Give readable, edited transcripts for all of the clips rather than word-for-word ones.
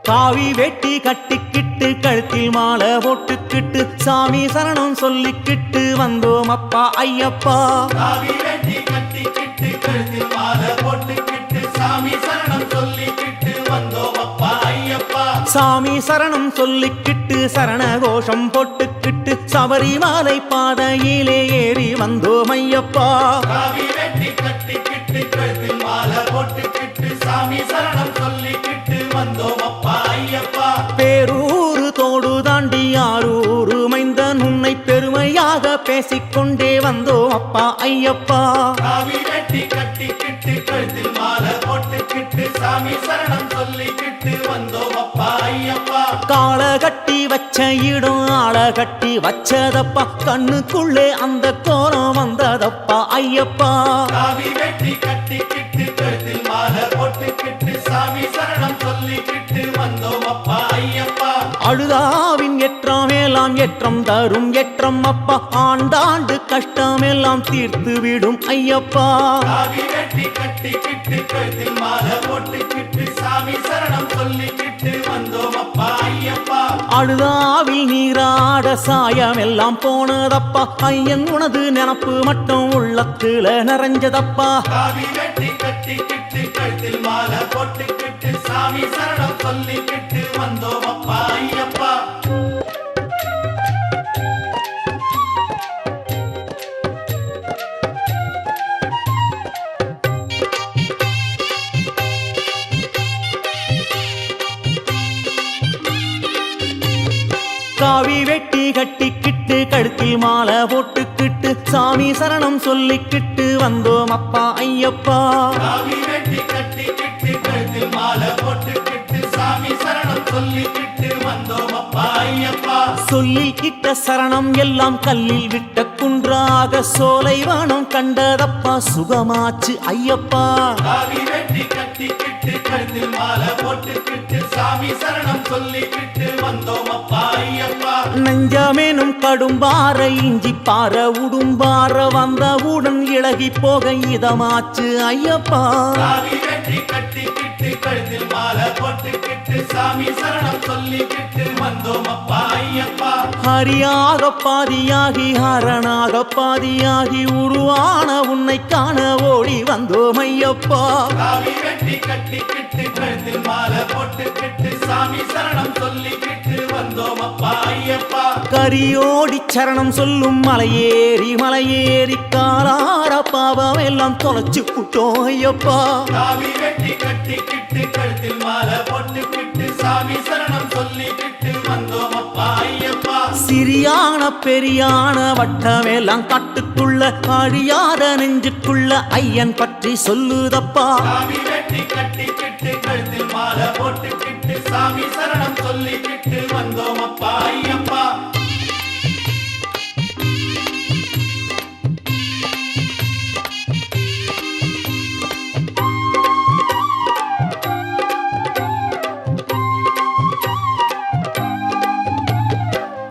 காவி வெட்டி கட்டிக்கிட்டு கழுத்தில் மாலை போட்டுக்கிட்டு சாமி சரணம் சொல்லிக்கிட்டு வந்தோம் அப்பா ஐயப்பா. காவி வெட்டி கட்டிக்கிட்டு கழுத்தில் மாலை போட்டுக்கிட்டு சாமி சரணம் சொல்லிக்கிட்டு வந்தோம் அப்பா ஐயப்பா. சாமி சரணம் சொல்லிக்கிட்டு சரண கோஷம் போட்டுக்கிட்டு சபரிமலை பாதையிலே ஏறி வந்தோம் ஐயப்பா. காவி வெட்டி கட்டிக்கிட்டு கழுத்தில் மாலை போட்டுக்கிட்டு சாமி சரணம் சொல்லிக்கிட்டு வந்தோம் அப்பா ஐயப்பா. பேரூரு தோடு தாண்டி ஆரூரு மைந்தன் உன்னை பெருமையாக பேசிக்கொண்டே வந்தோம் அப்பா ஐயப்பா. காவி வெட்டி கட்டிக்கிட்டு கழுத்தில் மாலை போட்டுக்கிட்டு சாமி சரணம் சொல்லிக்கிட்டு வந்தோம் அப்பா ஐயப்பா. கால கட்டி வச்ச இடம் ஆள கட்டி வச்சதப்பா, கண்ணுக்குள்ளே அந்த கோலம் வந்ததப்பா ஐயப்பா. காவி வெட்டி கட்டிக்கிட்டு கழுத்தில் மாலை போட்டுக்கிட்டு சாமி சரணம் சொல்லிக்கிட்டு வந்தோம் அப்பா ஐயப்பா. அழுதாவின் எல்லாம் ஏற்றம் தரும் ஏற்றம் அப்பா, ஆண்டாண்டு கஷ்டமெல்லாம் தீர்த்து விடும் ஐயப்பா. காவி வெட்டி கட்டிக்கிட்டு கழுத்தில் மாலை போட்டுக்கிட்டு சாமி சரணம் சொல்லிக்கிட்டு வந்தோம் அப்பா ஐயப்பா. அழுதாவில் நீராட சாயம் எல்லாம் போனதப்பா, ஐயன் உனது நினப்பு மட்டும் உள்ளத்துல நிறைஞ்சதப்பா. காவி வெட்டி கட்டிக்கிட்டு கழுத்தில் மாலை போட்டுக்கிட்டு சாமி சரணம் சொல்லிக்கிட்டு வந்தோம் அப்பா ஐயப்பா. காவி வெட்டி கட்டிக்கிட்டு கழுத்தில் மாலை போட்டுக்கிட்டு சாமி சரணம் சொல்லிக்கிட்டு வந்தோம் அப்பா ஐயப்பா. காவி வெட்டி கட்டிக்கிட்டு கழுத்தில் மாலை போட்டுக்கிட்டு சாமி சரணம் சொல்லிக்கிட்டு வந்தோம் அப்பா ஐயப்பா. சொல்லிக்கிட்ட சரணம் எல்லாம் கல்லில் விட்ட குன்றாக சோலைவனம் கண்டதப்பா, சுகமாச்சு ஐயப்பா. காவி வெட்டி கட்டிக்கிட்டு கழுத்தில் மாலை போட்டுக்கிட்டு சாமி சரணம் சொல்லிக்கிட்டு வந்தோம் அப்பா ஐயப்பா. நெஞ்சமேனும் கடும்பார இஞ்சி பார உடும்பார வந்தவுடன் இழகி போக இதமாச்சு ஐயப்பா. காவி வெட்டி கட்டிக்கிட்டு கழுத்தில் மாலை போட்டுக்கிட்டு சாமி சரணம் சொல்லிக்கிட்டு வந்தோம் அப்பா ஐயப்பா. ஹரியாக பாதியாகி ஹரனாக பாதியாகி உருவான உன்னை காண ஓடி வந்தோம் ஐயப்பா. காவி வெட்டி கட்டிக்கிட்டு கழுத்தில் மாலை போட்டுக்கிட்டு சாமி சரணம் சொல்லிக்கிட்டு வந்தோம் அப்பா ஐயப்பா. கரியோடி சரணம் சொல்லும் மலையேறி மலையேறி காலார பாவம் எல்லாம் தொலைச்சு புட்டோம் ஐயப்பா. காவி வெட்டி கட்டிக்கிட்டு கழுத்தில் மாலை போட்டுக்கிட்டு சாமி சரணம் சொல்லிக்கிட்டு வந்தோம் அப்பா ஐயப்பா. சிறியான பெரியான வட்டமெல்லாம் காட்டுக்குள்ள அழியாத நெஞ்சுக்குள்ள ஐயன் பற்றி சொல்லுதப்பா. காவி வெட்டி கட்டிக்கிட்டு கழுத்தில் மாலை போட்டுக்கிட்டு சாமி சரணம் சொல்லிக்கிட்டு வந்தோம் அப்பா ஐயப்பா.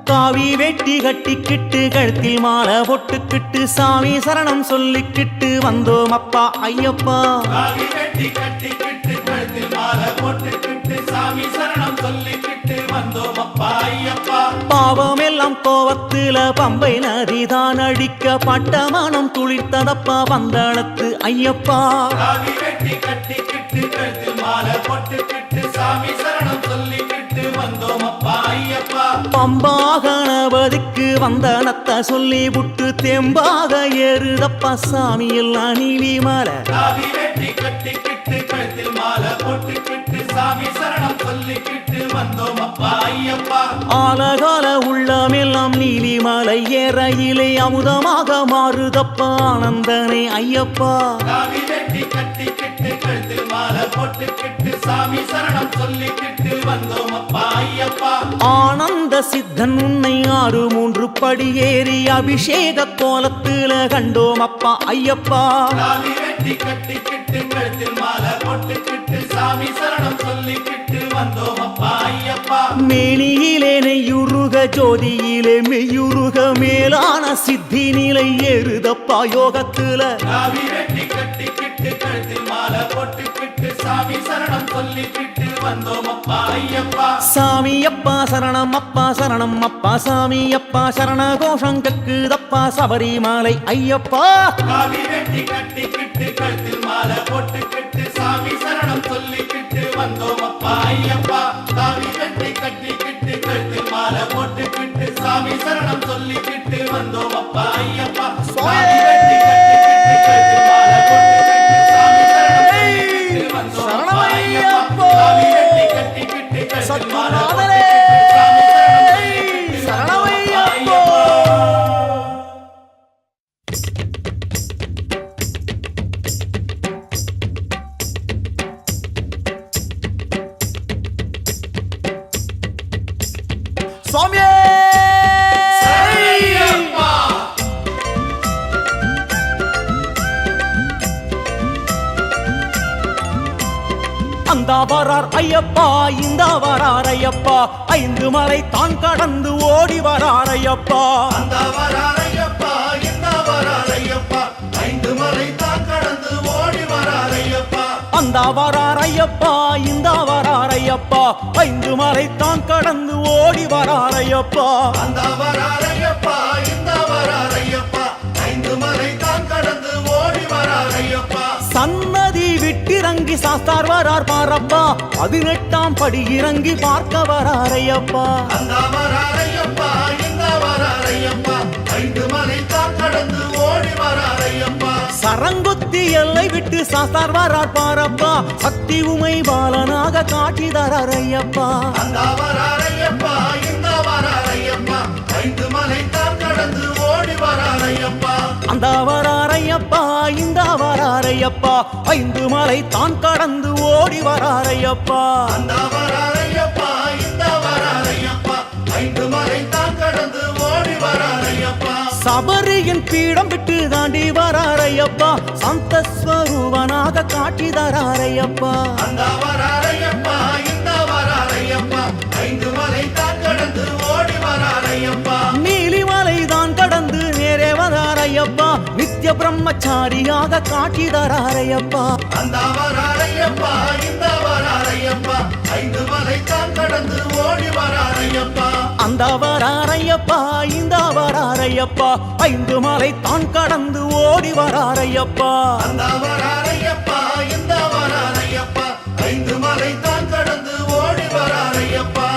காவி வெட்டி கட்டிக்கிட்டு கழுத்தில் மாலை போட்டுக்கிட்டு சாமி சரணம் சொல்லிக்கிட்டு வந்தோம் அப்பா ஐயப்பா. காவி வெட்டி கட்டிக்கிட்டு கழுத்தில் மாலை போட்டுக்கிட்டு சாமி சரணம் சொல்லிக்கிட்டு வந்தோம் அப்பா ஐயப்பா. பாவம் எல்லாம் கோவத்துல பம்பை நதிதான் அடிக்க பட்டமானம் துளிர்த்ததப்பா வந்தளத்து ஐயப்பா. காவி வெட்டி கட்டிக்கிட்டு கழுத்தில் மாலை போட்டுக்கிட்டு சாமி சரணம் சொல்லிக்கிட்டு வந்தோம் அப்பா ஐயப்பா. பம்பா கணபதிக்கு வந்தனத்தை சொல்லி புட்டு தெம்பாக ஏறுதப்பா சாமி எல்லாம் நீலி மலை. காவி வெட்டி கட்டிக்கிட்டு கழுத்தில் மாலை போட்டுக்கிட்டு சாமி சரணம் சொல்லிக்கிட்டு வந்தோம் அப்பா ஐயப்பா. ஆலகால உள்ளமெல்லாம் நீலி மலை ஏறையிலே அமுதமாக மாறுதப்பா ஆனந்தனே ஐயப்பா. காவி வெட்டி கட்டிக்கிட்டு கழுத்தில் மாலை போட்டுக்கிட்டு சாமி சரணம் சொல்லிக்கிட்டு வந்தோம் அப்பா ஐயப்பா. ஆனந்த சித்தன் உன்னை 6 படி ஏறி அபிஷேக கோலத்துல கண்டோம் அப்பா ஐயப்பா. காவி வெட்டி கட்டிக்கிட்டு கழுத்தில் மாலை போட்டுக்கிட்டு சாமி சரணம் சொல்லிக்கிட்டு வந்தோம் அப்பா ஐயப்பா. மேனியிலே நெய்யுருக ஜோதியிலே மெய்யுருக மேலான சித்தி நிலை ஏறுதப்பா யோகத்துல. காவி வெட்டி கட்டிக்கிட்டு கழுத்தில் மாலை போட்டுக்கிட்டு சாமி சரணம் சொல்லிக்கிட்டு வந்தோம் அப்பா ஐயப்பா சாமி அப்பா சரணம் அப்பா சரணம் அப்பா சாமி அப்பா சரண கோஷம் கேக்குதப்பா சபரிமலை ஐயப்பா காவி வெட்டி கட்டிக்கிட்டு கழுத்தில் மாலை போட்டுக்கிட்டு சாமி சரணம் சொல்லிக்கிட்டு வந்தோம் அப்பா ஐயப்பா காவி வெட்டி கட்டிக்கிட்டு கழுத்தில் மாலை போட்டுக்கிட்டு சாமி சரணம் சொல்லிக்கிட்டு வந்தோம் அப்பா ஐயப்பா காவி வெட்டி கட்டிக்கிட்டு கழுத்தில் மாலை போட்டுக்கிட்டு சாமி சரணம் சொல்லிக்கிட்டு வந்தோம் அப்பா ஐயப்பா காவி வெட்டி கட்டிக்கிட்டு கழுத்தில் மாலை போட்டுக்கிட்டு சாமி சரணம் சொல்லிக்கிட்டு சுவாமியே ஐயப்பா அந்த வரார் ஐயப்பா இந்த வரார் ஐயப்பா ஐந்து மலை தான் கடந்து ஓடி வரார் ஐயப்பா அந்த வராரையப்பா இந்த வராரையப்பா ஐந்து மலை தான் கடந்து ஓடி வராரையப்பா அந்த வரார் ஐயப்பா இந்த வரார் ஐயப்பா ஐந்து மலை தான் கடந்து ஓடி வரார் ஐயப்பா அந்த வராரையப்பா இந்த வராரையப்பா ஐந்து மலை தான் கடந்து ஓடி வராரையப்பா சன்னதி விட்டிறங்கி சாஸ்தார் வரார் பாரப்பா 18ஆம் படி இறங்கி பார்க்க வரார் ஐயப்பா அந்த வராரையப்பா இந்த வராரையப்பா ஐந்து மலை தான் கடந்து ஓடி வராரையப்பா சரங்குத்தி எல்லை விட்டு சாஸ்தார் வரார் பாரப்பா சக்தி உமை பாலனாக காட்சி தரார் ஐயப்பா அந்த வராரையப்பா இந்த வராரையப்பா ஐந்து மலை தான் கடந்து ஓடி வராரையப்பா அந்த வரார் ஐயப்பா இந்த வரார் ஐயப்பா ஐந்து மலை தான் கடந்து ஓடி வரார் ஐயப்பா அந்த வராரையப்பா இந்த வராரையப்பா ஐந்து மலை தான் கடந்து ஓடி வராரையப்பா சபரியின் பீடம் விட்டு தாண்டி வரார் ஐயப்பா சந்தஸ்வரூபனாக காட்சி தரார் ஐயப்பா அந்த வராரையப்பா இந்த வராரையப்பா ஐந்து மலை தான் கடந்து ஓடி வராரையப்பா நீலிமலை தான் கடந்து நேரே வரார் ஐயப்பா நித்திய பிரம்மச்சாரியாக காட்சி தரார் ஐயப்பா அந்த வராரையப்பா இந்த வராரையப்பா ஐந்து மலை தான் கடந்து ஓடி வராரையப்பா அந்த வரார் ஐயப்பா இந்த வரார் ஐயப்பா ஐந்து மலை தான் கடந்து ஓடி வரார் ஐயப்பா அந்த வராரையப்பா இந்த வராரையப்பா ஐந்து மலை தான் கடந்து ஓடி வராரையப்பா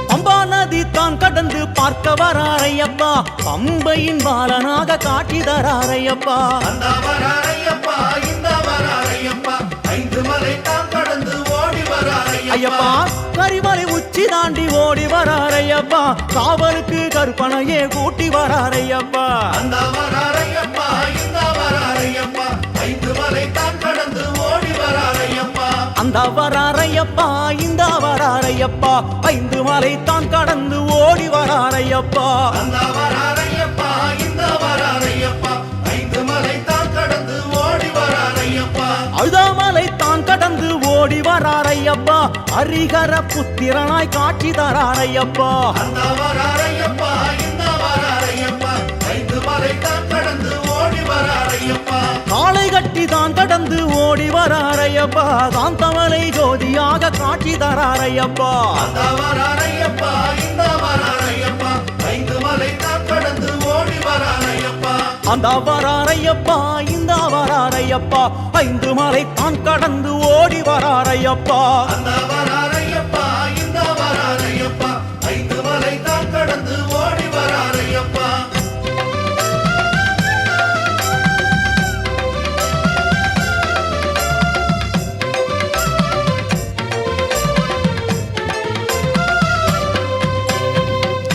பம்பா நதி தான் கடந்து பார்க்க வரார் ஐயப்பா பம்பையின் பாலனாக காட்சி தரார் ஐயப்பா அந்த வராரையப்பா இந்த வராரையப்பா ஐந்து மலை தான் கடந்து ஓடி வராரையப்பா ஐயப்பா கரிமலை உச்சி தாண்டி ஓடி வரார் ஐயப்பா காவலுக்கு கற்பனையே கூட்டி வரார் ஐயப்பா அந்த வராரையப்பா இந்த வராரையப்பா ஐந்து மலை தான் கடந்து ஓடி வராரையப்பா அந்த வரார் ஐயப்பா இந்த வரார் ஐயப்பா ஐந்து மலை தான் கடந்து ஓடி வரார் ஐயப்பா அந்த வராரையப்பா இந்த வராரையப்பா ஐந்து மலை தான் கடந்து ஓடி வராரையப்பா அழுதாமலை தான் கடந்து ஓடி வரார் ஐயப்பா ஹரிஹர புத்திரனாய் காட்சி தரார் ஐயப்பா அந்த வராரையப்பா இந்த வராரையப்பா ஐந்து மலை தான் கடந்து ஓடி வராரையப்பா காளை கட்டி தான் கடந்து ஓடி வரார் ஐயப்பா காந்தமலை ஜோதியாக காட்சி தரார் ஐயப்பா அந்த வராரையப்பா இந்த வராரையப்பா ஐந்து மலை தான் கடந்து ஓடி வராரையப்பா அந்த வரார் ஐயப்பா இந்த வரார் ஐயப்பா ஐந்து மலை தான் கடந்து ஓடி வரார் ஐயப்பா அந்த வராரையப்பா இந்த வராரையப்பா ஐந்து மலை தான் கடந்து ஓடி வராரையப்பா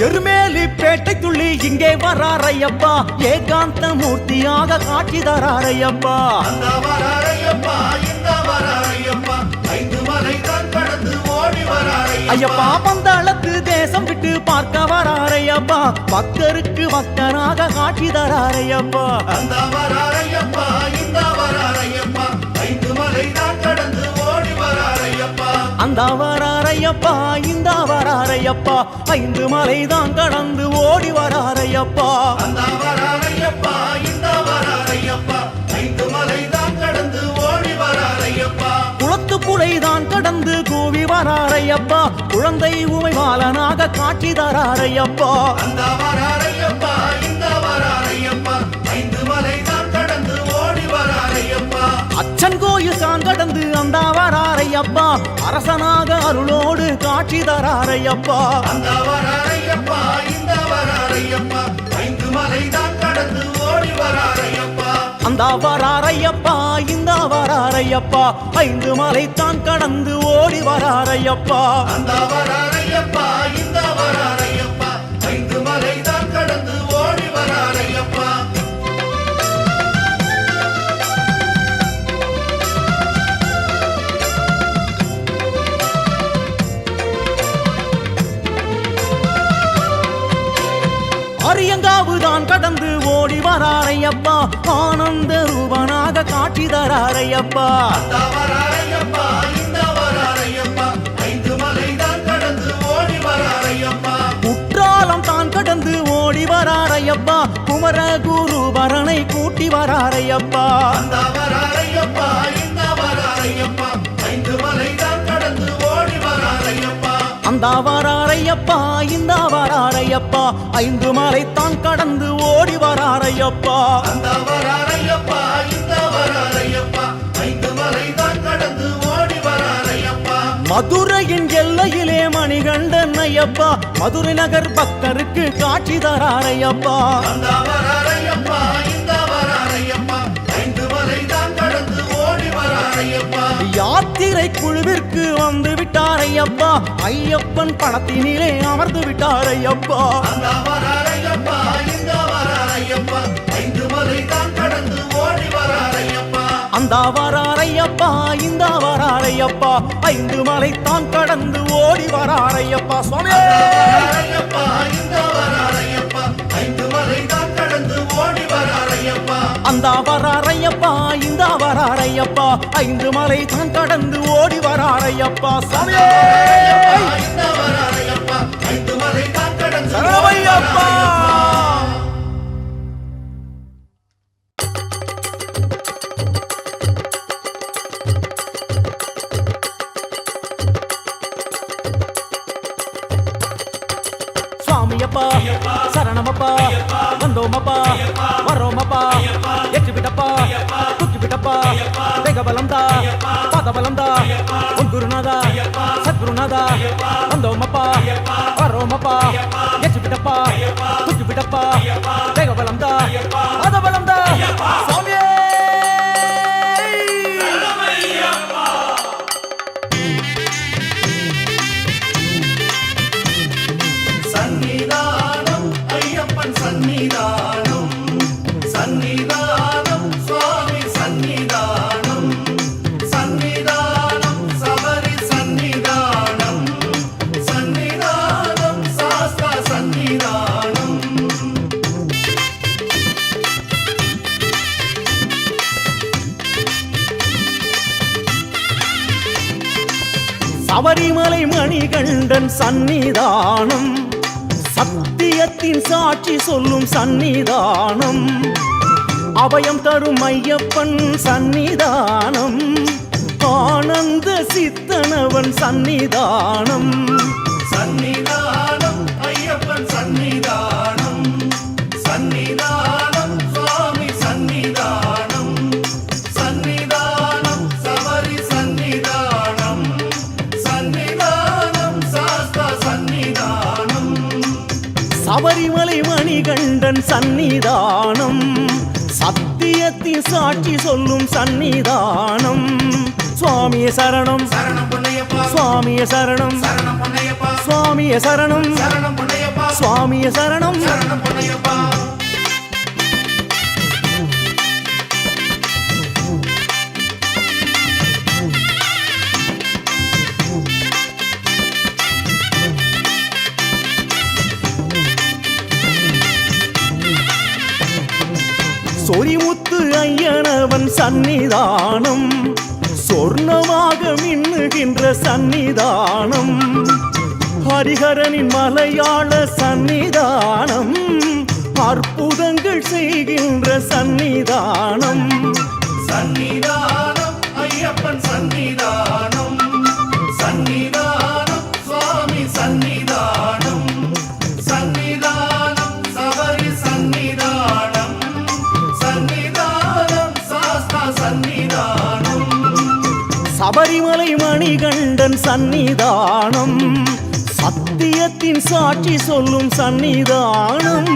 எருமேலி பேட்டை துள்ளி இங்கே வரார் ஐயப்பா ஏகாந்த மூர்த்தியாக காட்சி தரார் ஐயப்பா அந்த வராரையப்பா இந்த வராரையப்பா ஐந்து மலை தான் கடந்து ஓடி வராரையப்பா ஐயப்பா பந்தாளத்து தேசம் விட்டு பார்க்க வரார் ஐயப்பா பக்தருக்கு பக்தனாக காட்சி தரார் ஐயப்பா அந்த வராரையப்பா இந்த வராரையப்பா ஐந்து மலை தான் கடந்து ஓடி வராரையப்பா அந்த வராரையப்பா இந்த வராரையப்பா 5 மலைதான் கடந்து ஓடி வராரையப்பா அந்த வராரையப்பா இந்த வராரையப்பா 5 மலைதான் கடந்து ஓடி வராரையப்பா குளத்து புழைதான் கடந்து கூவி வராரையப்பா குழந்தை உமைவாளனாக காட்சி தராரையப்பா அந்த வராரையப்பா இந்த வராரையப்பா 5 மலைதான் கடந்து ஓடி வராரையப்பா அச்சன் கோயில் தான் கடந்து அந்த வராரையப்பா அரசனாக அருளோடு காட்சி தராரையப்பா அந்த வராரையப்பா இந்த வராரையப்பா 5 மலைதான் கடந்து ஓடி வராரையப்பா அந்த வராரையப்பா இந்த வராரையப்பா 5 மலைத்தான் கடந்து ஓடி வராரையப்பா அந்த வராரையப்பா இந்த வராரையப்பா 5 மலைதான் கடந்து ஓடி வராரையப்பா அரியங்காவுதான் கடந்து ஓடி வராரையப்பா ஆனந்த ரூபனாக காட்சி தராரையப்பா அந்த வராரையப்பா இந்த வராரையப்பா 5 மலைதான் கடந்து ஓடி வராரையப்பா குற்றாலம் தான் கடந்து ஓடி வராரையப்பா குமர குருபரனை கூட்டி வராரையப்பா அந்த வராரையப்பா இந்த வராரையப்பா 5 மலைதான் கடந்து ஓடி வராரையப்பா அந்த வராரையப்பா இந்த வராரையப்பா 5 மலைத்தான் கடந்து ஓடி வராரையப்பா அந்த வராரையப்பா இந்த வராரையப்பா 5 மலைதான் கடந்து ஓடி வராரையப்பா மதுரையின் எல்லையிலே மணிகண்டன் ஐயப்பா மதுரை நகர் பக்தருக்கு காட்சி தராரையப்பா அந்த வராரையப்பா இந்த வராரையப்பா 5 மலைதான் கடந்து ஓடி வராரையப்பா யாத்திரை குழுவிற்கு வந்து விட்டாரையப்பா ஐயப்பன் பணத்தினிலே அமர்ந்து விட்டாரையப்பா அந்த வராரையப்பா இந்த வராரையப்பா 5 மலைதான் கடந்து ஓடி வராரையப்பா அந்த வராரையப்பா இந்த வராரையப்பா 5 மலைத்தான் கடந்து ஓடி வராரையப்பா சுவாமி வராரையப்பா இந்த வராரையப்பா 5 மலைதான் கடந்து ஓடி வராரையப்பா அந்த வராரையப்பா இந்த வராரையப்பா 5 மலைத்தான் கடந்து ஓடி வராரையப்பா சுவாமி இந்த வராரையப்பா 5 மலைதான் கடந்து சரணையப்பா. சுவாமியப்பா சரணமப்பா வந்தோமப்பா வரோமப்பா எச்சு விட்டப்பா தூக்கி விட்டப்பா வேகபலம்தா பாதபலம்தா உன் குருநாதா சத்குருநாதா வந்தோமப்பா வரோமப்பா எச்சு விட்டப்பா தூக்கி விட்டப்பா வேகபலம்தா பாதபலம்தா சுவாமியே சன்னிதானம் ஐயப்பன் சன்னிதானம் சன்னிதானம் சுவாமி சன்னிதானம் சன்னிதானம் சபரி சன்னிதானம் சன்னிதானம் சாஸ்தா சன்னிதானம் சபரிமலை மணிகண்டன் சன்னிதானம் சத்தியத்தின் சாட்சி சொல்லும் சன்னிதானம் அபயம் தரும் ஐயப்பன் சன்னிதானம் ஆனந்த சித்தனவன் சன்னிதானம் சன்னிதானம் ஐயப்பன் சன்னிதானம் சன்னிதானம் சுவாமி சன்னிதானம் சன்னிதானம் சபரி சன்னிதானம் சன்னிதானம் சாஸ்தா சன்னிதானம் சபரிமலை மணிகண்டன் சன்னிதானம் சத்தியத்தின் சாட்சி சொல்லும் சன்னிதானம் சுவாமிய சரணம் சரணம் பொன்னையப்பா சுவாமிய சரணம் சரணம் பொன்னையப்பா சுவாமிய சரணம் சரணம் பொன்னையப்பா சுவாமிய சரணம் சரணம் பொன்னையப்பா சொரிமுத்து ஐயனவன் சன்னிதானம் சொர்ணமாக மின்னுகின்ற சந்நிதானம் ஹரிஹரனின் மலையாள சந்நிதானம் அற்புதங்கள் செய்கின்ற சந்நிதானம் சந்நிதானம் ஐயப்பன் சந்நிதானம் சந்நிதானம் சுவாமி சந்நிதானம் சந்நிதானம் சபரி சந்நிதானம் சந்நிதானம் சாஸ்தா சந்நிதானம் சபரிமலை மணிகண்டன் சந்நிதானம் சத்தியத்தின் சாட்சி சொல்லும் சந்நிதானம்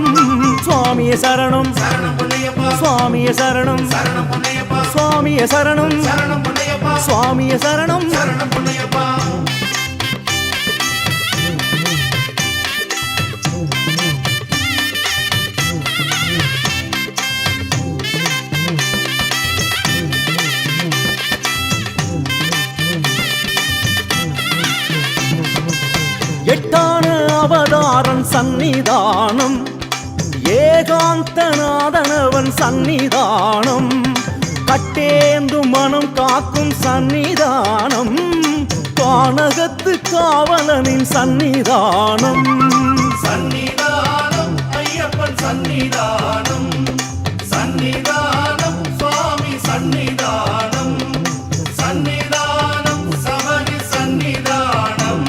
சுவாமிய சரணம் சரணம் பொன்னையப்பா சுவாமிய சரணம் சரணம் பொன்னையப்பா சுவாமிய சரணம் சரணம் பொன்னையப்பா சுவாமிய சரணம் சரணம் பொன்னையப்பா எட்டான அவதாரன் சந்நிதானம் ஏகாந்தநாதனவன் சந்நிதானம் கட்டேந்து மனம் காக்கும் சந்நிதானம் கானகத்து காவலனின் சந்நிதானம் சந்நிதானம் ஐயப்பன் சந்நிதானம் சந்நிதானம் சுவாமி சந்நிதானம் சந்நிதானம் சபரி சந்நிதானம்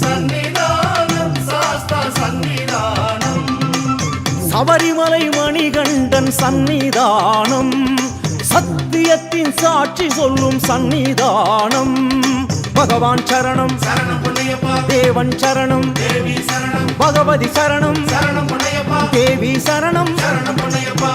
சந்நிதானம் சாஸ்தா சந்நிதானம் சபரிமலை மணிகண்டன் சந்நிதானம் சத்தியத்தின் சாட்சி சொல்லும் சந்நிதானம் பகவான் சரணம் சரணம் பொன்னையப்பா தேவன் சரணம் தேவி சரணம் பகவதி சரணம் சரணம் பொன்னையப்பா தேவி சரணம் சரணம் பொன்னையப்பா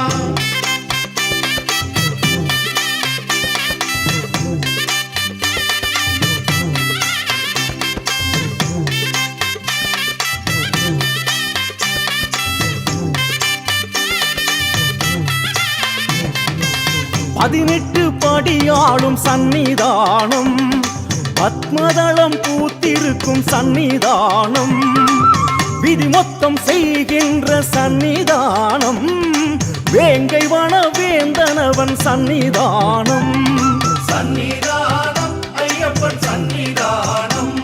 பதினெட்டு படியாளும் சந்நிதானம் பத்மதளம் பூத்திருக்கும் சந்நிதானம் விதி மொத்தம் செய்கின்ற சந்நிதானம் வேங்கை வன வேந்தனவன் சந்நிதானம் சந்நிதானம் ஐயப்பன் சந்நிதானம்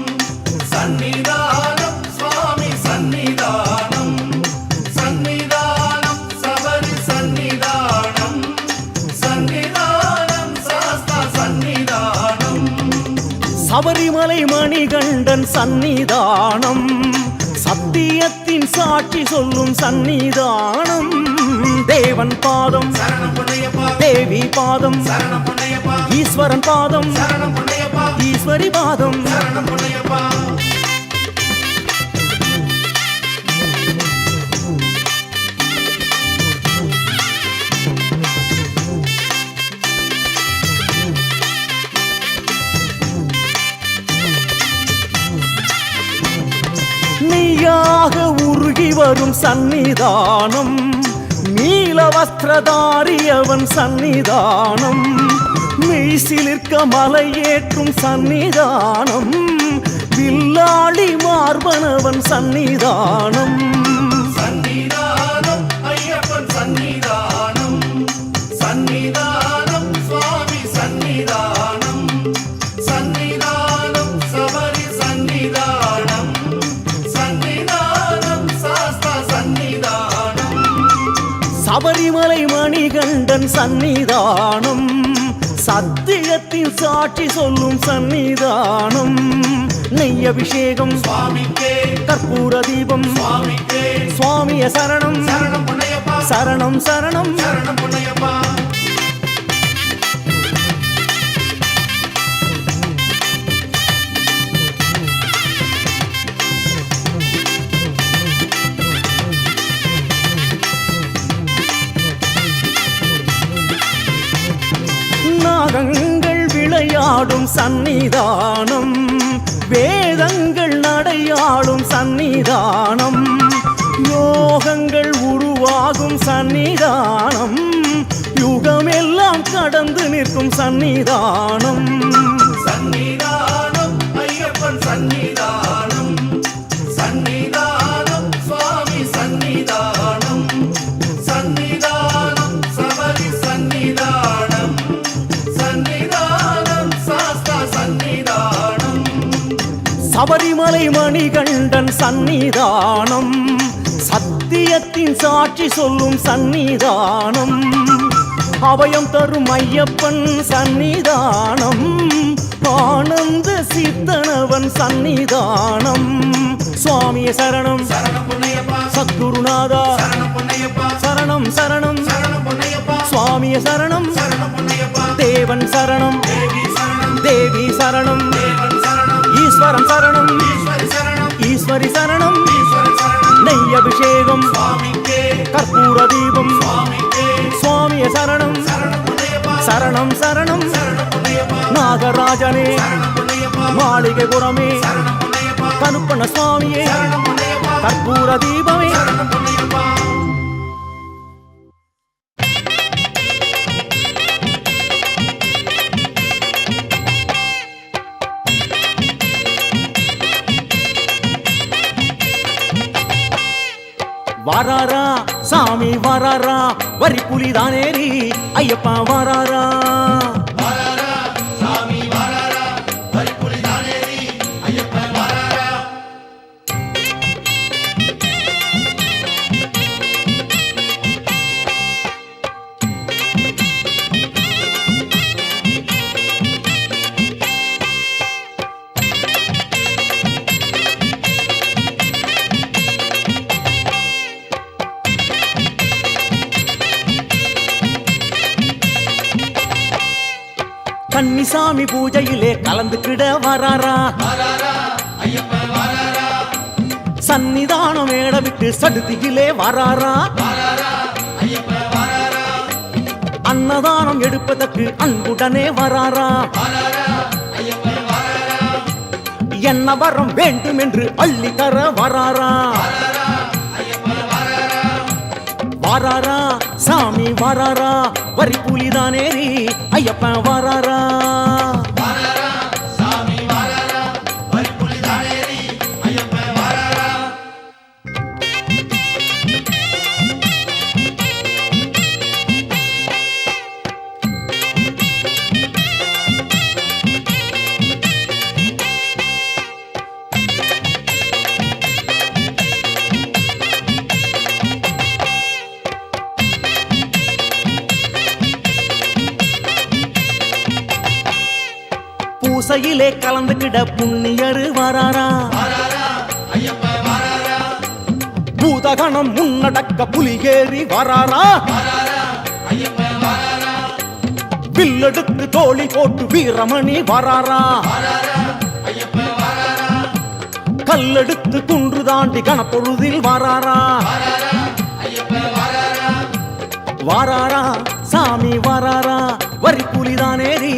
சந்நிதானம் சுவாமி சந்நிதானம் சந்நிதானம் சபரி சந்நிதானம் சந்நிதானம் சாஸ்தா சந்நிதானம் சபரிமலை மணிகண்டன் சந்நிதானம் சத்தியத்தின் சாட்சி சொல்லும் சந்நிதானம் தேவன் பாதம் சரணம் பொன்னையப்பா தேவி பாதம் சரணம் பொன்னையப்பா ஈஸ்வரன் பாதம் சரணம் பொன்னையப்பா ஈஸ்வரி பாதம் சரணம் பொன்னையப்பா நீயாக உருகி வரும் சந்நிதானம் நீல வஸ்திரதாரியவன் சந்நிதானம் மெய்சிலிருக்க மலையேற்றும் சந்நிதானம் வில்லாளி மார்பனவன் சந்நிதானம் சந்நிதானம் ஐயப்பன் சந்நிதானம் சந்நிதானம் சுவாமி சந்நிதானம் சந்நிதானம் சபரி சந்நிதானம் சந்நிதானம் சாஸ்தா சந்நிதானம் சபரிமலை மணிகண்டன் சந்நிதானம் சத்தியத்தின் சாட்சி சொல்லும் சந்நிதானம் நெய் அபிஷேகம் சுவாமிக்கே கற்பூர தீபம் சுவாமிக்கே சுவாமிய சரணம் சரணம் பொன்னையப்பா சரணம் சரணம் சரணம் பொன்னையப்பா நாகங்கள் விளையாடும் சந்நிதானம் வேதங்கள் நடையாடும் சந்நிதானம் யோகங்கள் உருவாகும் சந்நிதானம் யுகமெல்லாம் கடந்து நிற்கும் சந்நிதானம் சந்நிதானம் ஐயப்பன் சந்நிதானம் சந்நிதானம் சுவாமி சந்நிதானம் சந்நிதானம் சபரி சந்நிதானம் சந்நிதானம் சபரிமலை மணிகண்டன் சந்நிதானம் சத்தியத்தின் சாட்சி சொல்லும் சந்நிதானம் அபயம் தரும் ஐயப்பன் சந்நிதானம் ஆனந்த சித்தனவன் சந்நிதானம் சுவாமியே சரணம் சரணம் பொன்னையப்பா சத்குருநாதா சரணம் பொன்னையப்பா சரணம் சரணம் சரணம் பொன்னையப்பா சுவாமியே சரணம் சரணம் பொன்னையப்பா தேவன் சரணம் தேவி சரணம் தேவி சரணம் தேவன் சரணம் ஈஸ்வரன் சரணம் ஈஸ்வரி சரணம் ஈஸ்வரி சரணம் ஈஸ்வரன் சரணம் நெய் அபிஷேகம் சுவாமிக்கே கற்பூர தீபம் சுவாமிக்கே சுவாமியே சரணம் சரணம் பொன்னையப்பா சரணம் சரணம் சரணம் பொன்னையப்பா நாகராஜனே சரணம் பொன்னையப்பா மாளிகைபுரமே சரணம் பொன்னையப்பா கருப்பண சுவாமியே சரணம் பொன்னையப்பா கற்பூர தீபமே சரணம் பொன்னையப்பா வாராரா சாமி வாராரா வரி புலிதானேரி ஐயப்பா வாராரா வாராரா சாமி வாராரா பரிபுலி தானேரி ஐயப்பன் வாராரா கன்னிசாமி பூஜையிலே கலந்துக்கிட வாராரா வாராரா ஐயப்பன் வாராரா சன்னிதானம் மேட விட்டு சடுதியிலே வாராரா வாராரா ஐயப்பன் வாராரா அன்னதானம் எடுப்பதற்கு அன்புடனே வாராரா வாராரா ஐயப்பன் வாராரா என்ன வரம் வேண்டும் என்று அள்ளி தர வாராரா வாராரா ஐயப்பன் வாராரா வாராரா சாமி வாராரா வரி புலிதானேரி ஐயப்பன் வாராரா வாராரா சாமி வாராரா பரிபுலி தானேரி ஐயப்பன் வாராரா பூசையிலே கலந்துக்கிட புண்ணியரு வாராரா வாராரா ஐயப்பன் வாராரா பூதகணம் முன்னடக்க புலிகேறி வாராரா வாராரா ஐயப்பன் வாராரா வில்லெடுத்து தோழி போட்டு வீரமணி வாராரா வாராரா ஐயப்பன் வாராரா கல்லெடுத்து குன்று தாண்டி கணப்பொழுதில் வாராரா வாராரா ஐயப்பன் வாராரா வாராரா சாமி வாராரா வரி புலிதானேரி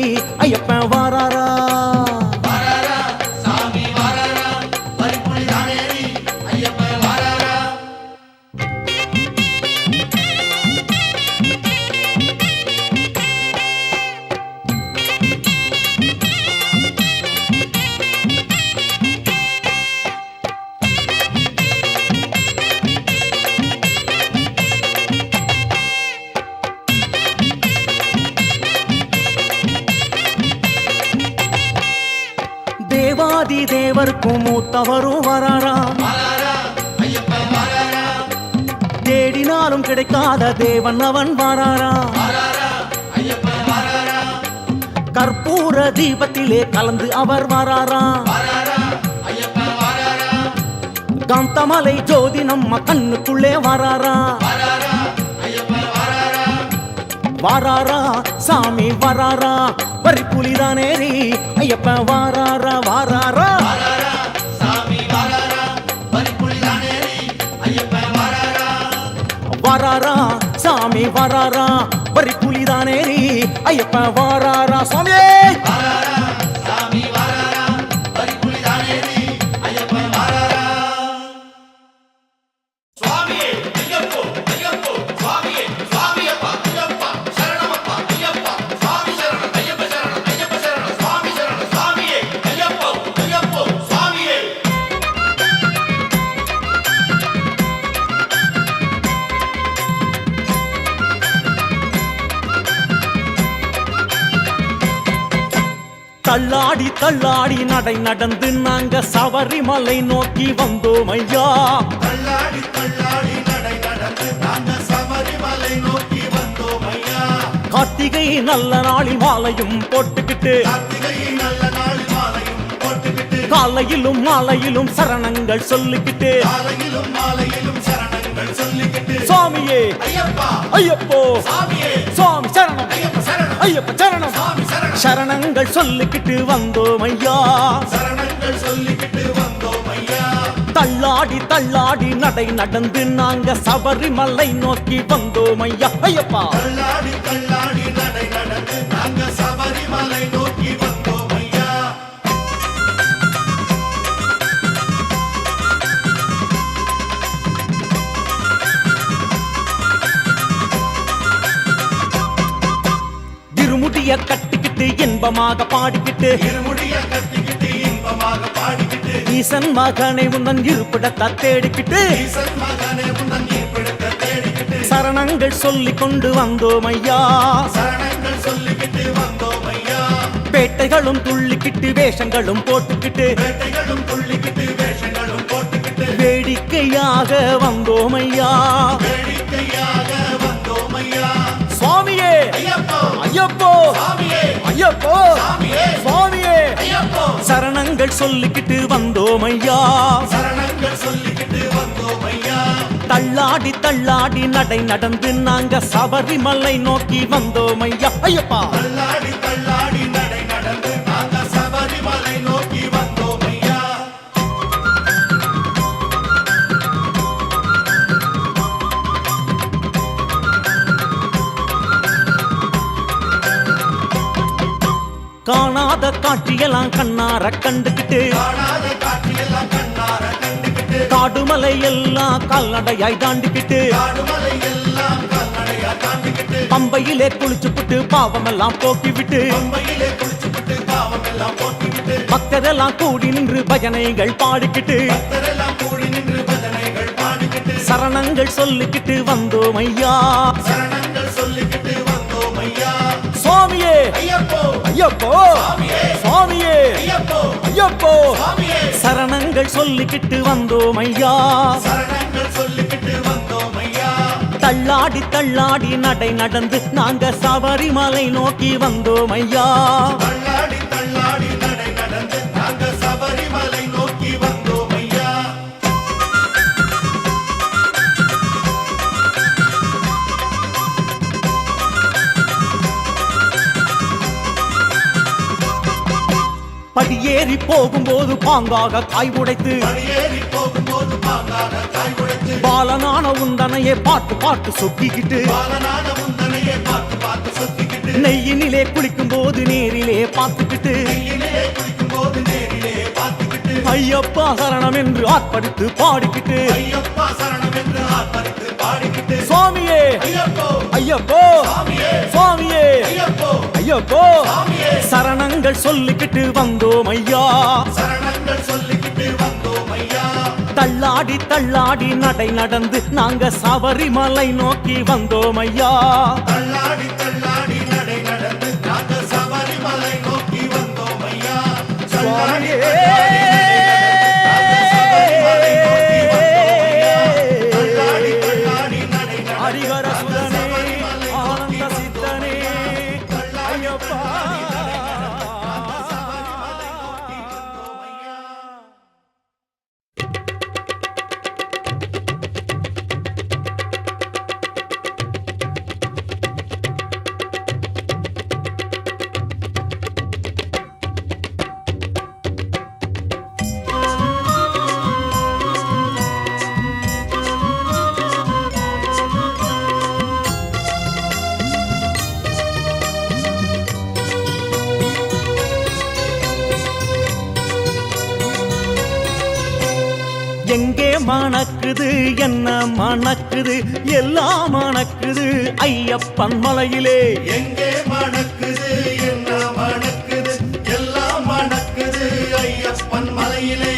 ஐயப்பன் வாராரா வாராரா சாமி வாராரா பரிபுலி தானேரி ஐயப்பன் வாராரா தேவாதி தேவர்க்கும் மூத்தவரும் வாராரா வாராரா ஐயப்பன் வாராரா தேடினாலும் கிடைக்காத தேவன் அவன் வாராரா வாராரா ஐயப்பன் வாராரா கற்பூர தீபத்திலே கலந்து அவர் வாராரா வாராரா ஐயப்பன் வாராரா காந்தமலை ஜோதி நம்ம கண்ணுக்குள்ளே வாராரா வாராரா ஐயப்பன் வாராரா வாராரா சாமி வாராரா வரி புலிதானேரி ஐயப்பன் வாராரா வாராரா வாராரா சாமி வாராரா பரிபுலி தானேரி ஐயப்பன் வாராரா வாராரா சாமி வாராரா வரி புலிதானேரி ஐயப்பன் வாராரா சாமியே வாராரா சாமி வாராரா பரிபுலி தானேரி ஐயப்பன் வாராரா சுவாமியே ஐயப்போ ஐயப்போ சுவாமியே சுவாமியப்பா ஐயப்பா சரணமப்பா ஐயப்பா சுவாமி சரணம் ஐயப்ப சரணம் ஐயப்ப சரணம் சுவாமி சரணம் சுவாமியே ஐயப்போ ஐயப்போ சுவாமியே தள்ளாடி தள்ளாடி நடை நடந்து நாங்க சபரிமலை நோக்கி வந்தோம் ஐயா. தள்ளாடி தள்ளாடி நடை நடந்து நாங்க சபரிமலை நோக்கி வந்தோம் ஐயா. கார்த்திகை நல்ல நாளில் மாலையும் போட்டுக்கிட்டு கார்த்திகை நல்ல நாள் மாலையும் போட்டுக்கிட்டு காலையிலும் மாலையிலும் சரணங்கள் சொல்லிக்கிட்டு காலையிலும் மாலையிலும் சரணங்கள் சொல்லிக்கிட்டு சுவாமியே ஐயப்பா ஐயப்போ சாமியே சுவாமி சரணம் ஐயப்ப சரணம் ஐயப்ப சரணம் சாமி சரணம் சரணங்கள் சொல்லிக்கிட்டு வந்தோம் ஐயா. சரணங்கள் சொல்லிக்கிட்டு வந்தோம் ஐயா. தள்ளாடி தள்ளாடி நடை நடந்து நாங்க சபரிமலை நோக்கி வந்தோம் ஐயா. ஐயப்பா தள்ளாடி தள்ளாடி நடை நடந்து நாங்க சபரிமலை நோக்கி வந்தோம் ஐயா. இருமுடிய கட்டிக்கிட்டு இன்பமாக பாடிக்கிட்டு இருமுடிய கட்டிக்கிட்டு இன்பமாக பாடிக்கிட்டு ஈசன் மகனை உன்னன் இருப்பிடத்தை தேடிக்கிட்டு ஈசன் மகனே உந்தன் ஈர்ப்பிடத்தை தேடிக்கிட்டு சரணங்கள் சொல்லிக் கொண்டு வந்தோம் ஐயா. சரணங்கள் சொல்லிக்கிட்டு வந்தோம் ஐயா. பேட்டைகளும் துள்ளிக்கிட்டு வேஷங்களும் போட்டுக்கிட்டு வேட்டைகளும் துள்ளிக்கிட்டு வேஷங்களும் போட்டுக்கிட்டு வேடிக்கையாக வந்தோம் ஐயா. வேடிக்கையாக வந்தோம் ஐயா. சுவாமியே ஐயப்போ ஐயப்போ சாமியே ஐயப்போ சாமியே சுவாமியே ஐயப்போ சரணங்கள் சொல்லிக்கிட்டு வந்தோம் ஐயா. சரணங்கள் சொல்லிக்கிட்டு வந்தோம் ஐயா. தள்ளாடி தள்ளாடி நடை நடந்து நாங்க சபரிமலை நோக்கி வந்தோம் ஐயா. ஐயப்பா தள்ளாடி தள்ளாடி நடை நடந்து நாங்க சபரிமலை நோக்கி வந்தோம் ஐயா. காணாத காட்சியெல்லாம் கண்ணார கண்டுக்கிட்டு காணாத காட்சியெல்லாம் கண்ணார கண்டுக்கிட்டு காடுமலை எல்லாம் கால்நடையாய் தாண்டிக்கிட்டு காடுமலை எல்லாம் கால்நடையா தாண்டிக்கிட்டு பம்பையிலே குளிச்சுப்புட்டு பாவமெல்லாம் போக்கிவிட்டு பம்பையிலே குளிச்சுக்கிட்டு பாவம் எல்லாம் போக்கிக்கிட்டு பக்தரெல்லாம் கூடி நின்று பஜனைகள் பாடிக்கிட்டு பக்தரெல்லாம் கூடி நின்று பஜனைகள் பாடிக்கிட்டு சரணங்கள் சொல்லிக்கிட்டு வந்தோம் ஐயா. சரணங்கள் சொல்லிக்கிட்டு வந்தோம் ஐயா. சுவாமியே ஐயப்போ ஐயப்போ சாமியே சுவாமியே ஐயப்போ ஐயப்போ சாமியே சரணங்கள் சொல்லிக்கிட்டு வந்தோம் ஐயா. சரணங்கள் சொல்லிக்கிட்டு வந்தோம் ஐயா. தள்ளாடி தள்ளாடி நடை நடந்து நாங்க சபரிமலை நோக்கி வந்தோம் ஐயா. தள்ளாடி தள்ளாடி நடை நடந்து நாங்க சபரிமலை நோக்கி வந்தோம் ஐயா. படியேறி போகும்போது பாங்காக காய் உடைத்து படியேறி போகும்போது பாங்காக காய் உடைத்து பாலனான உந்தனையே பாட்டு பாட்டு சொக்கிக்கிட்டு பாலனான உந்தனையே பார்த்து பார்த்து சொத்திக்கிட்டு நெய்யினிலே குளிக்கும் போது நேரிலே பார்த்துக்கிட்டு கையிலே குளிக்கும் போது நேரிலே பார்த்துக்கிட்டு ஐயப்பா சரணம் என்று ஆர்ப்பரித்து பாடிக்கிட்டு ஐயப்பா சரணம் என்று ஆர்ப்பரித்து பாடிக்கிட்டு சுவாமியே ஐயப்போ ஐயப்போ சாமியே சுவாமியே ஐயப்போ ஐயப்போ சாமியே சரணங்கள் சொல்லிக்கிட்டு வந்தோம் ஐயா. சரணங்கள் சொல்லிக்கிட்டு வந்தோம் ஐயா. தள்ளாடி தள்ளாடி நடை நடந்து நாங்க சபரிமலை நோக்கி வந்தோம் ஐயா. தள்ளாடி தள்ளாடி நடை நடந்து நாங்க சபரிமலை நோக்கி வந்தோம் ஐயா. தள்ளாடி சுவாமியே தள்ளாடி தள்ளாடி தள்ளாடி நடை நடந்து ஹரிஹர சுதனே சபரிமலை ஆனந்த சித்தனே ஐயப்பா நோக்கி வந்தோம் ஐயா. எங்கே மணக்குது என்ன மணக்குது எல்லாம் மணக்குது ஐயப்பன் மலையிலே. எங்கே மணக்குது என்ன மணக்குது எல்லாம் மணக்குது ஐயப்பன் மலையிலே.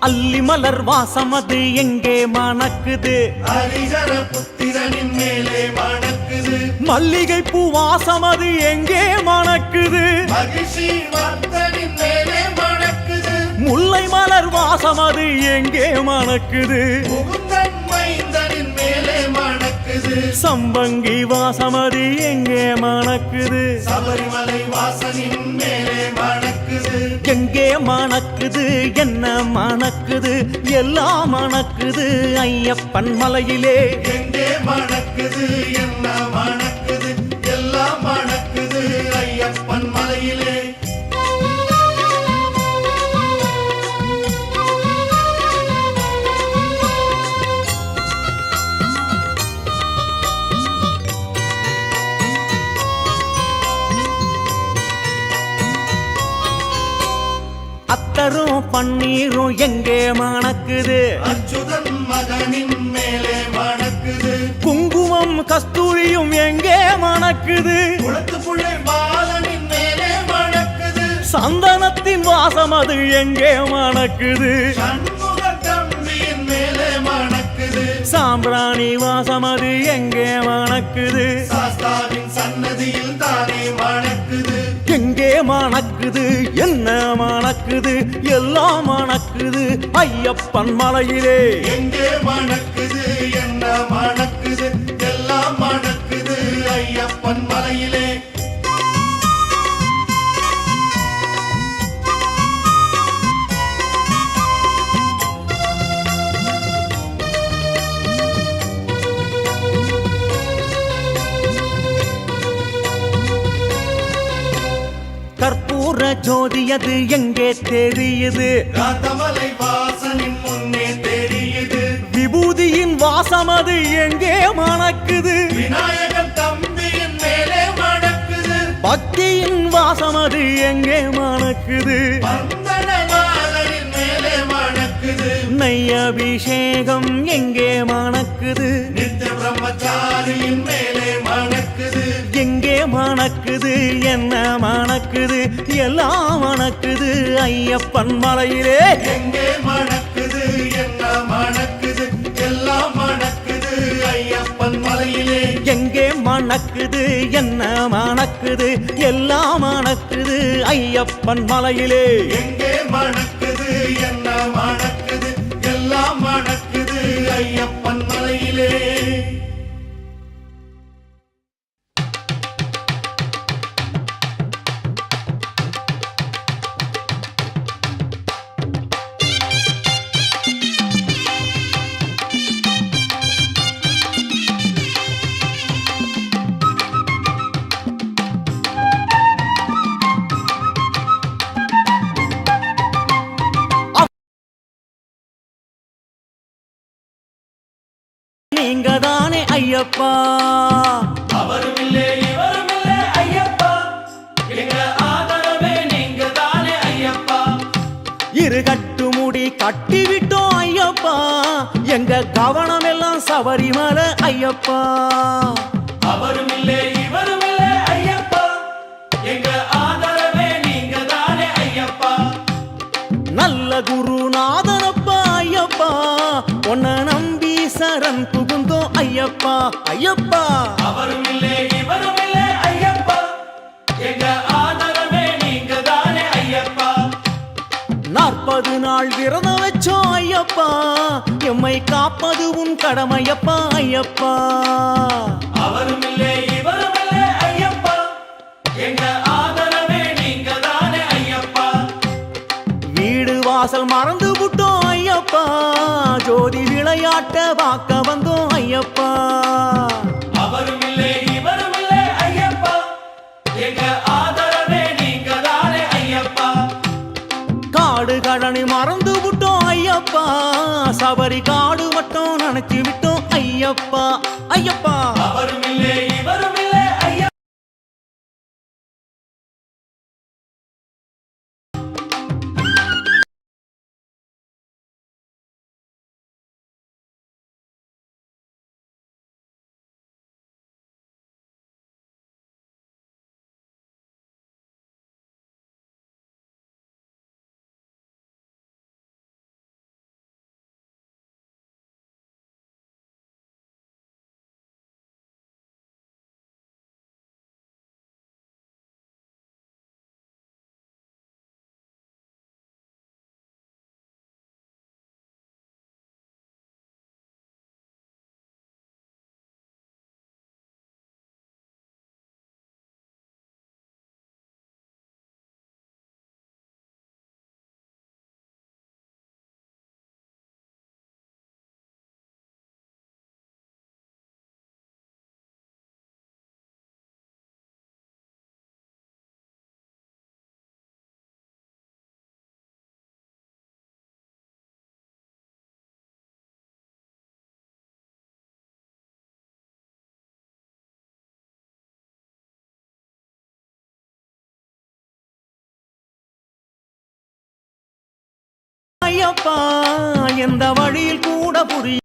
அல்லி மலர் வாசம் அது எங்கே மணக்குது ஹரிஹர புத்திரனின் மேலே மணக்குது மல்லிகை பூ வாசம் அது எங்கே மணக்குது மகிழ்ச்சி வர்த்தனின் மேலே மணக்குது முல்லை மலர் வாசம் அது எங்கே மணக்குது முகுந்தன் மைந்தனின் மேலே மணக்குது சம்பங்கி வாசம் அது எங்கே மணக்குது சபரிமலை வாசனின் மேலே மணக்குது எங்கே மணக்குது என்ன மணக்குது எல்லாம் மணக்குது ஐயப்பன் மலையிலே எங்கே மணக்குது என்ன மணக்குது எல்லாம் மணக்குது ஐயப்பன் மலையிலே அத்தரும் பன்னீரும் எங்கே மணக்குது அச்சுதன் மகனின் மேலே மணக்குது குங்குமம் கஸ்தூரியும் எங்கே மணக்குது குளத்து புள்ளை பாலனின் மேலே மணக்குது சந்தனத்தின் வாசம் அது எங்கே மணக்குது சண்முக தம்பியின் மேலே மணக்குது சாம்பிராணி வாசம் அது எங்கே மணக்குது சாஸ்தாவின் சன்னதியில் தானே மணக்குது எங்கே மணக்குது என்ன மணக்குது எல்லாம் மணக்குது ஐயப்பன் மலையிலே எங்கே மணக்குது என்ன மணக்குது எல்லாம் மணக்குது ஐயப்பன் மலையிலே கற்பூர ஜோதி அது எங்கே தெரியுது காத்தமலை வாசனின் முன்னே தெரியுது விபூதியின் வாசம் அது எங்கே மணக்குது விநாயகன் தம்பியின் மேலே மணக்குது பக்தியின் வாசம் அது எங்கே மணக்குது பந்தனநாதனின் மேலே மணக்குது நெய் அபிஷேகம் எங்கே மணக்குது நித்திய பிரம்மச்சாரியின் மேலே மணக்குது எங்கே மணக்குது என்ன மணக்குது எல்லாம் மணக்குது ஐயப்பன் மலையிலே எங்கே மணக்குது என்ன மணக்குது எல்லாம் மணக்குது ஐயப்பன் மலையிலே எங்கே மணக்குது என்ன மணக்குது எல்லாம் மணக்குது ஐயப்பன் மலையிலே எங்கே மணக்குது என்ன மணக்குது எல்லாம் மணக்குது ஐயப்பன் மலையிலே நீங்க தானே ஐயப்பா அவரும் இல்லை இவரும் இல்லை ஐயப்பா எங்க ஆதரவே நீங்க தானே ஐயப்பா இரு கட்டு முடி கட்டிவிட்டோம் ஐயப்பா எங்க கவனம் எல்லாம் சபரிமலை ஐயப்பா அவரும் இல்லை இவரும் இல்லை ஐயப்பா எங்க ஆதரவே நீங்க தானே ஐயப்பா நல்ல குருநாதனப்பா ஐயப்பா உன்னை நம்பி சரண் புகுந்தோம் ஐயப்பா ஐயப்பா அவரும் இல்லை இவரும் இல்லை ஐயப்பா எங்க ஆதரவே நீங்க தானே ஐயப்பா 40 நாள் விரதம் வச்சோம் ஐயப்பா எம்மை காப்பது உன் கடமையப்பா ஐயப்பா அவரும் இல்லை இவரும் இல்லை ஐயப்பா எங்க ஆதரவே நீங்க தானே ஐயப்பா வீடு வாசல் மறந்து விட்டோம் ஐயப்பா ஜோதி விளையாட்ட பார்க்க வந்தோம் ஐயப்பா அவரும் இல்லை இவரும் இல்லை ஐயப்பா எங்க ஆதரவே நீங்க தானே ஐயப்பா காடு கடனை மறந்து விட்டோம் ஐயப்பா சபரி காடு மட்டும் நினைச்சு விட்டோம் ஐயப்பா ஐயப்பா அவரும் இல்லை இவரும் இல்லை ஐயப்பா எந்த வழியில் கூட புரிய